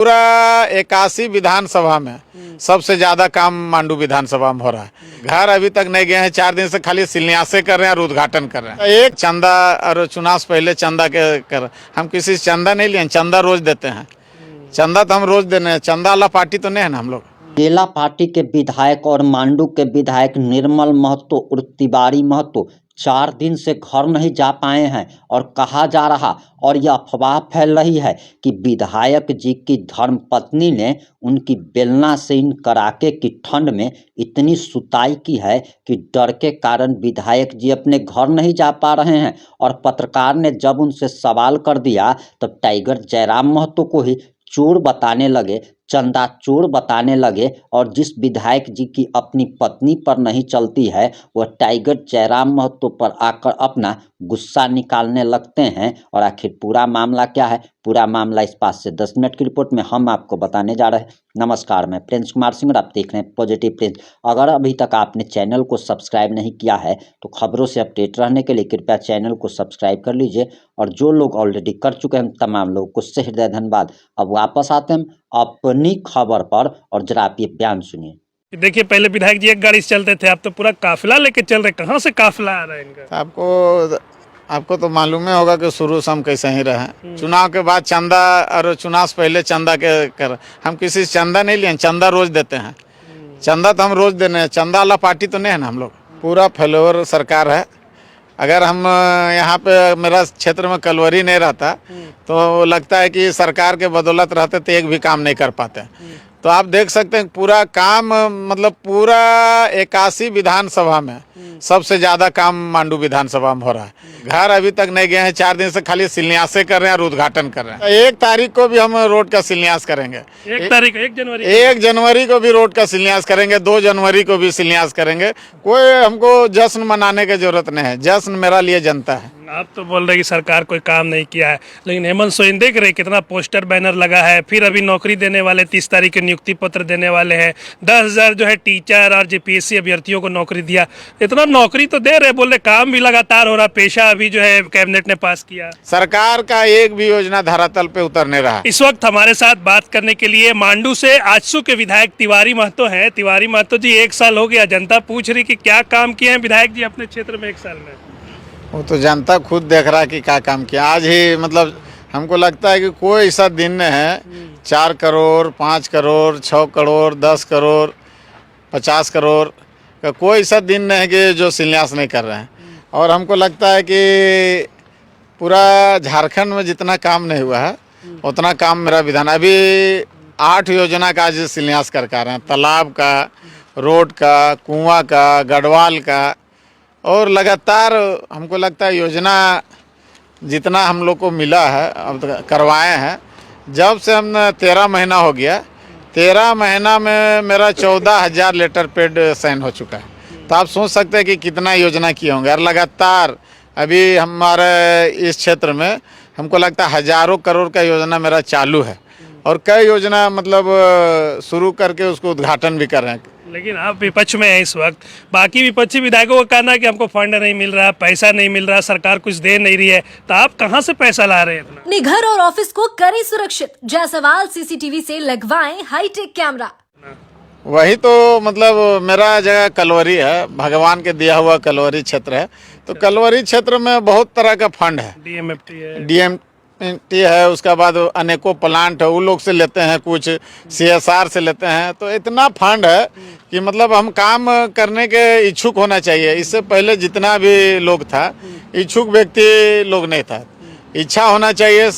पूरा 81 विधानसभा में सबसे ज्यादा काम मांडू विधानसभा में हो रहा है। घर अभी तक नहीं गए हैं, 4 दिन से खाली शिलान्यास कर रहे हैं और उद्घाटन कर रहे हैं। एक चंदा और चुनाव से पहले चंदा के कर हम किसी से चंदा नहीं लिए, चंदा रोज देते हैं। चंदा तो हम रोज देने हैं, चंदा वाला पार्टी तो नहीं है ना हम लोग। केला पार्टी के विधायक और मांडू के विधायक निर्मल महतो और तिवारी महतो 4 दिन से घर नहीं जा पाए हैं और कहा जा रहा और यह अफवाह फैल रही है कि विधायक जी की धर्मपत्नी ने उनकी बेलना से इन कड़ाके की ठंड में इतनी सुताई की है कि डर के कारण विधायक जी अपने घर नहीं जा पा रहे हैं। और पत्रकार ने जब उनसे सवाल कर दिया तो टाइगर जयराम महतो को ही चोर बताने लगे, चंदा चोर बताने लगे और जिस विधायक जी की अपनी पत्नी पर नहीं चलती है वह टाइगर जयराम महतो पर आकर अपना गुस्सा निकालने लगते हैं। और आखिर पूरा मामला क्या है, पूरा मामला इस 5 से 10 मिनट की रिपोर्ट में हम आपको बताने जा रहे हैं। नमस्कार, मैं प्रिंस कुमार सिंह और आप देख रहे हैं पॉजिटिव प्रिंस। अगर अभी तक आपने चैनल को सब्सक्राइब नहीं किया है तो खबरों से अपडेट रहने के लिए कृपया चैनल को सब्सक्राइब कर लीजिए। और जो लोग ऑलरेडी कर चुके हैं तमाम लोगों को सहृदय धन्यवाद। अब वापस आते हैं अपनी खबर पर और जरा आप ये बयान सुनिए। देखिए, पहले विधायक जी एक गाड़ी से चलते थे, अब तो पूरा काफिला लेके चल रहे। कहाँ से काफिला आ रहा है इनका? आपको तो मालूम ही होगा कि शुरू से हम कैसे ही रहे। चुनाव के बाद चंदा और चुनाव से पहले चंदा के कर हम किसी से चंदा नहीं लिए, चंदा रोज देते हैं। चंदा तो हम रोज देने हैं, चंदा वाला पार्टी तो नहीं है ना हम लोग। पूरा फेलोवर सरकार है। अगर हम यहाँ पे मेरा क्षेत्र में कलवरी नहीं रहता तो लगता है कि सरकार के बदौलत रहते तो एक भी काम नहीं कर पाते। तो आप देख सकते हैं पूरा काम मतलब पूरा 81 विधानसभा में सबसे ज्यादा काम मांडू विधानसभा में हो रहा है। घर अभी तक नहीं गए हैं, 4 दिन से खाली शिलान्यास कर रहे हैं और उद्घाटन कर रहे हैं। 1 तारीख को भी हम रोड का शिलान्यास करेंगे। 1 जनवरी को भी रोड का शिलान्यास करेंगे, 2 जनवरी को भी शिलान्यास करेंगे। कोई हमको जश्न मनाने की जरूरत नहीं है, जश्न मेरा लिए जनता है। आप तो बोल रहे कि सरकार कोई काम नहीं किया है, लेकिन हेमंत सोरेन देख रहे कितना पोस्टर बैनर लगा है। फिर अभी नौकरी देने वाले 30 तारीख के नियुक्ति पत्र देने वाले हैं। 10,000 जो है टीचर और जेपीएससी अभ्यर्थियों को नौकरी दिया। इतना नौकरी तो दे रहे, बोल रहे काम भी लगातार हो रहा। पेशा अभी जो है कैबिनेट ने पास किया। सरकार का एक भी योजना धरातल पे उतर नहीं रहा। इस वक्त हमारे साथ बात करने के लिए मांडू से आजसू के विधायक तिवारी महतो हैं। तिवारी महतो जी, 1 साल हो गया, जनता पूछ रही कि क्या काम किए हैं विधायक जी अपने क्षेत्र में 1 साल में? वो तो जनता खुद देख रहा है कि क्या काम किया। आज ही मतलब हमको लगता है कि कोई ऐसा दिन है 4 करोड़ 5 करोड़ 6 करोड़ 10 करोड़ 50 करोड़ का कोई ऐसा दिन नहीं है कि जो शिलान्यास नहीं कर रहे हैं। और हमको लगता है कि पूरा झारखंड में जितना काम नहीं हुआ है उतना काम मेरा विधान। अभी 8 योजना का आज शिलान्यास कर रहे हैं, तालाब का, रोड का, कुआं का, गढ़वाल का। और लगातार हमको लगता है योजना जितना हम लोग को मिला है अब करवाए हैं। जब से हम 13 महीना हो गया, 13 महीना में मेरा 14,000 लेटर पेड साइन हो चुका है। तो आप सोच सकते हैं कि कितना योजना किए होंगे। और लगातार अभी हमारे इस क्षेत्र में हमको लगता है हजारों करोड़ का योजना मेरा चालू है और कई योजना मतलब शुरू करके उसको उद्घाटन भी कर रहे हैं। लेकिन आप विपक्ष में हैं इस वक्त। बाकी विपक्षी विधायकों का कहना है कि हमको फंड नहीं मिल रहा, पैसा नहीं मिल रहा, सरकार कुछ दे नहीं रही है। तो आप कहां से पैसा ला रहे हैं इतना? अपने घर और ऑफिस को करें सुरक्षित। जायसवाल सीसीटीवी से लगवाएं हाईटेक कैमरा। वही तो मतलब मेरा जगह कलवरी है, भगवान के दिया हुआ कलवरी क्षेत्र है। तो कलवरी क्षेत्र में बहुत तरह का फंड है, डीएमटी है, उसके बाद अनेकों प्लांट है, वो लोग से लेते हैं, कुछ सीएसआर से लेते हैं। तो इतना फंड है कि मतलब हम काम करने के इच्छुक होना चाहिए। इससे पहले जितना भी लोग था इच्छुक व्यक्ति लोग नहीं था। इच्छा होना चाहिए,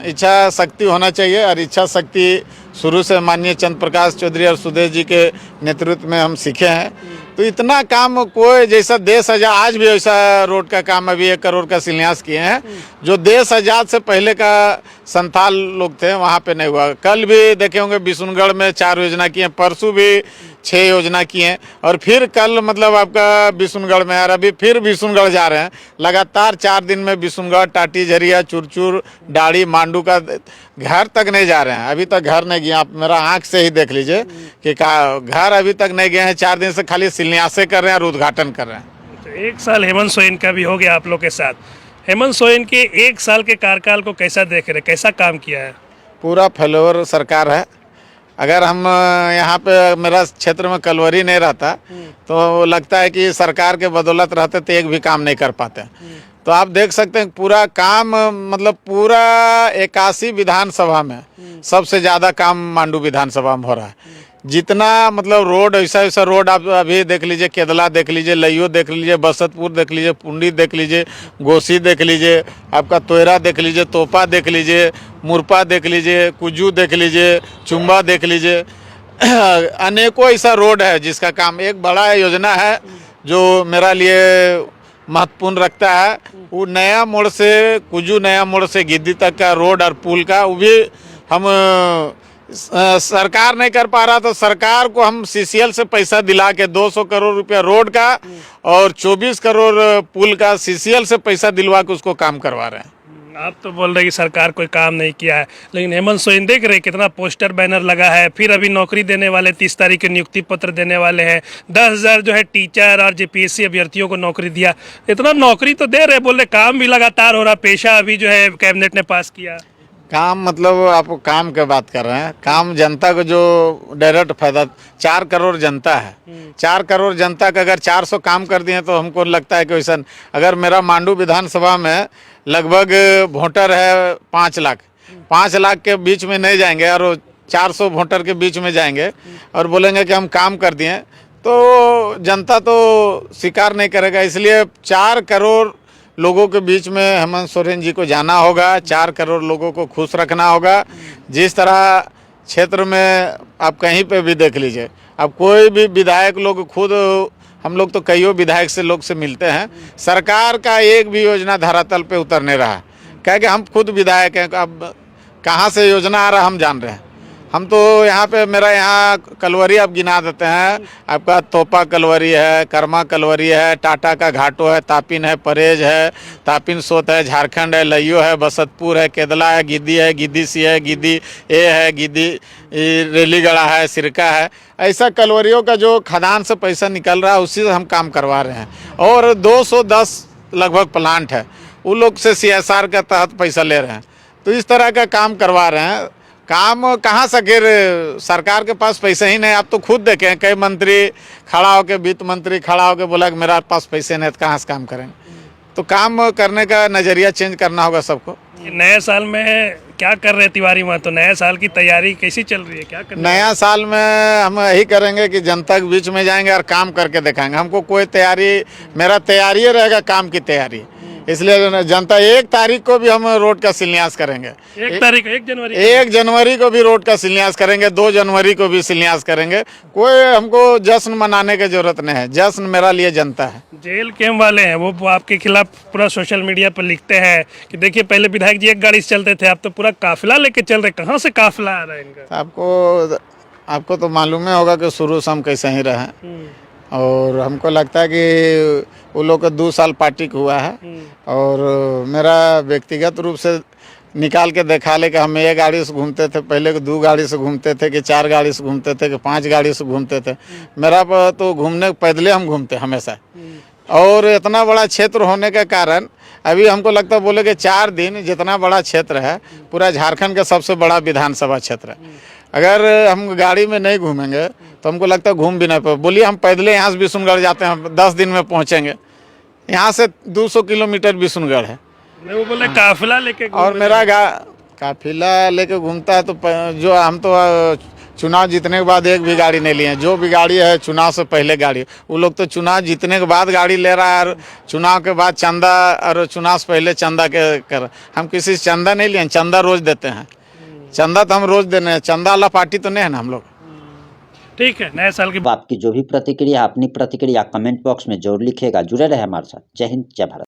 इच्छा शक्ति होना चाहिए। और इच्छा शक्ति शुरू से माननीय चंद्र प्रकाश चौधरी और सुदेश जी के नेतृत्व में हम सीखे हैं। तो इतना काम कोई जैसा देश आजाद, आज भी ऐसा रोड का काम अभी 1 करोड़ का शिलान्यास किए हैं जो देश आजाद से पहले का संथाल लोग थे वहाँ पे नहीं हुआ। कल भी देखे होंगे बिशुनगढ़ में 4 योजना किए, परसों भी 6 योजना किए और फिर कल मतलब आपका बिशुनगढ़ में, और अभी फिर बिशुनगढ़ जा रहे हैं। लगातार 4 दिन में बिशुनगढ़, टाटी झरिया, चुरचुर, डाड़ी, मांडू का घर तक नहीं जा रहे हैं। अभी तक घर नहीं गए। आप मेरा आंख से ही देख लीजिए कि घर अभी तक नहीं गए हैं, 4 दिन से खाली शिलान्यास कर रहे हैं और उद्घाटन कर रहे हैं। 1 साल हेमंत सोरेन का भी हो गया आप लोग के साथ। हेमंत सोरेन के 1 साल के कार्यकाल को कैसा देख रहे, कैसा काम किया है? पूरा फेलोवर सरकार है। अगर हम यहाँ पे मेरा क्षेत्र में कलवरी नहीं रहता तो लगता है कि सरकार के बदौलत रहते तो एक भी काम नहीं कर पाते। तो आप देख सकते हैं पूरा काम मतलब पूरा 81 विधानसभा में सबसे ज़्यादा काम मांडू विधानसभा में हो रहा है। जितना मतलब रोड ऐसा रोड आप अभी देख लीजिए, केदला देख लीजिए, लइयो देख लीजिए, बसतपुर देख लीजिए, पुंडी देख लीजिए, गोसी देख लीजिए, आपका तोयरा देख लीजिए, तोपा देख लीजिए, मुरपा देख लीजिए, कुजू देख लीजिए, चुम्बा देख लीजिए। अनेकों ऐसा रोड है जिसका काम एक बड़ा योजना है जो मेरा लिए महत्वपूर्ण रखता है। वो नया मोड़ से कुजू नया मोड़ से गिद्दी तक का रोड और पुल का वो भी हम सरकार नहीं कर पा रहा तो सरकार को हम सीसीएल से पैसा दिला के 200 करोड़ रुपया रोड का और 24 करोड़ पुल का सीसीएल से पैसा दिलवा के उसको काम करवा रहे हैं। आप तो बोल रहे कि सरकार कोई काम नहीं किया है, लेकिन हेमंत सोरेन देख रहे कितना पोस्टर बैनर लगा है। फिर अभी नौकरी देने वाले 30 तारीख के नियुक्ति पत्र देने वाले हैं। 10,000 जो है टीचर और जेपीएससी अभ्यर्थियों को नौकरी दिया। इतना नौकरी तो दे रहे, बोले काम भी लगातार हो रहा। पेशा अभी जो है कैबिनेट ने पास किया। काम मतलब आप काम की बात कर रहे हैं, काम जनता को जो डायरेक्ट फायदा 4 करोड़ जनता है। 4 करोड़ जनता का अगर 400 काम कर दिए तो हमको लगता है कि वैसा अगर मेरा मांडू विधानसभा में लगभग वोटर है 5 लाख, 5 लाख के बीच में नहीं जाएंगे और 400 वोटर के बीच में जाएंगे और बोलेंगे कि हम काम कर दिए तो जनता तो स्वीकार नहीं करेगा। इसलिए 4 करोड़ लोगों के बीच में हेमंत सोरेन जी को जाना होगा, 4 करोड़ लोगों को खुश रखना होगा। जिस तरह क्षेत्र में आप कहीं पे भी देख लीजिए, अब कोई भी विधायक लोग खुद हम लोग तो कईयों विधायक से लोग से मिलते हैं, सरकार का एक भी योजना धरातल पे उतर नहीं रहा। क्या कि हम खुद विधायक हैं, अब कहाँ से योजना आ रहा हम जान रहे हैं। हम तो यहाँ पे मेरा यहाँ कलवरी आप गिना देते हैं, आपका तोपा कलवरी है, कर्मा कलवरी है, टाटा का घाटो है, तापिन है, परेज है, तापिन सोत है, झारखंड है, लइयो है, बसतपुर है, केदला है, गिद्दी सी है, गिद्दी ए है, गिद्दी रेलीगढ़ा है, सिरका है। ऐसा कलवरियों का जो खदान से पैसा निकल रहा है उसी से हम काम करवा रहे हैं। और 210 लगभग प्लांट है, उन लोग से CSR के तहत पैसा ले रहे हैं। तो इस तरह का काम करवा रहे हैं। काम कहाँ से गिर, सरकार के पास पैसे ही नहीं। आप तो खुद देखें कई मंत्री खड़ा होकर, वित्त मंत्री खड़ा होकर बोला कि मेरा पास पैसे नहीं तो कहाँ से काम करेंगे। तो काम करने का नज़रिया चेंज करना होगा सबको। नए साल में क्या कर रहे तिवारी महतो? नए साल की तैयारी कैसी चल रही है, क्या कर नया साल में हम यही करेंगे कि जनता के बीच में जाएंगे और काम करके दिखाएंगे। हमको कोई तैयारी, मेरा तैयारी रहेगा काम की तैयारी। इसलिए जनता 1 तारीख को भी हम रोड का शिलान्यास करेंगे। 1 जनवरी को भी रोड का शिलान्यास करेंगे, 2 जनवरी को भी शिलान्यास करेंगे। कोई हमको जश्न मनाने की जरूरत नहीं है, जश्न मेरा लिए जनता है। जेल कैंप वाले हैं वो आपके खिलाफ पूरा सोशल मीडिया पर लिखते हैं कि देखिए पहले विधायक जी एक गाड़ी से चलते थे, अब तो पूरा काफिला लेके चल रहे। कहाँ से काफिला आ रहा है इनका? आपको तो मालूम ही होगा कि शुरू से हम कैसे ही रहे और हमको लगता है कि वो लोग का 2 साल पार्टी का हुआ है और मेरा व्यक्तिगत रूप से निकाल के देखा ले कि हम 1 गाड़ी से घूमते थे, पहले के 2 गाड़ी से घूमते थे कि 4 गाड़ी से घूमते थे कि 5 गाड़ी से घूमते थे। मेरा तो घूमने पैदले हम घूमते हमेशा। और इतना बड़ा क्षेत्र होने के कारण अभी हमको लगता है बोले कि 4 दिन जितना बड़ा क्षेत्र है पूरा झारखंड का सबसे बड़ा विधानसभा क्षेत्र है। अगर हम गाड़ी में नहीं घूमेंगे तो हमको लगता है घूम भी नहीं पाए। बोलिए हम पैदले यहाँ से बिशुनगढ़ जाते हैं, 10 दिन में पहुँचेंगे। यहाँ से 200 किलोमीटर बिशुनगढ़ है। वो बोले काफिला लेके और मेरा काफिला लेके घूमता है तो जो हम तो चुनाव जीतने के बाद एक भी गाड़ी नहीं लिए। जो भी गाड़ी है चुनाव से पहले गाड़ी, वो लोग तो चुनाव जीतने के बाद गाड़ी ले रहा है और चुनाव के बाद चंदा, और चुनाव से पहले चंदा के कर। हम किसी से चंदा नहीं लिए, चंदा रोज देते हैं। चंदा तो हम रोज देने हैं, चंदा वाला पार्टी तो नहीं है ना हम लोग। ठीक है, नए साल की आपकी जो भी प्रतिक्रिया, अपनी प्रतिक्रिया कमेंट बॉक्स में जरूर लिखिएगा। जुड़े रहे हमारे साथ। जय हिंद, जय भारत।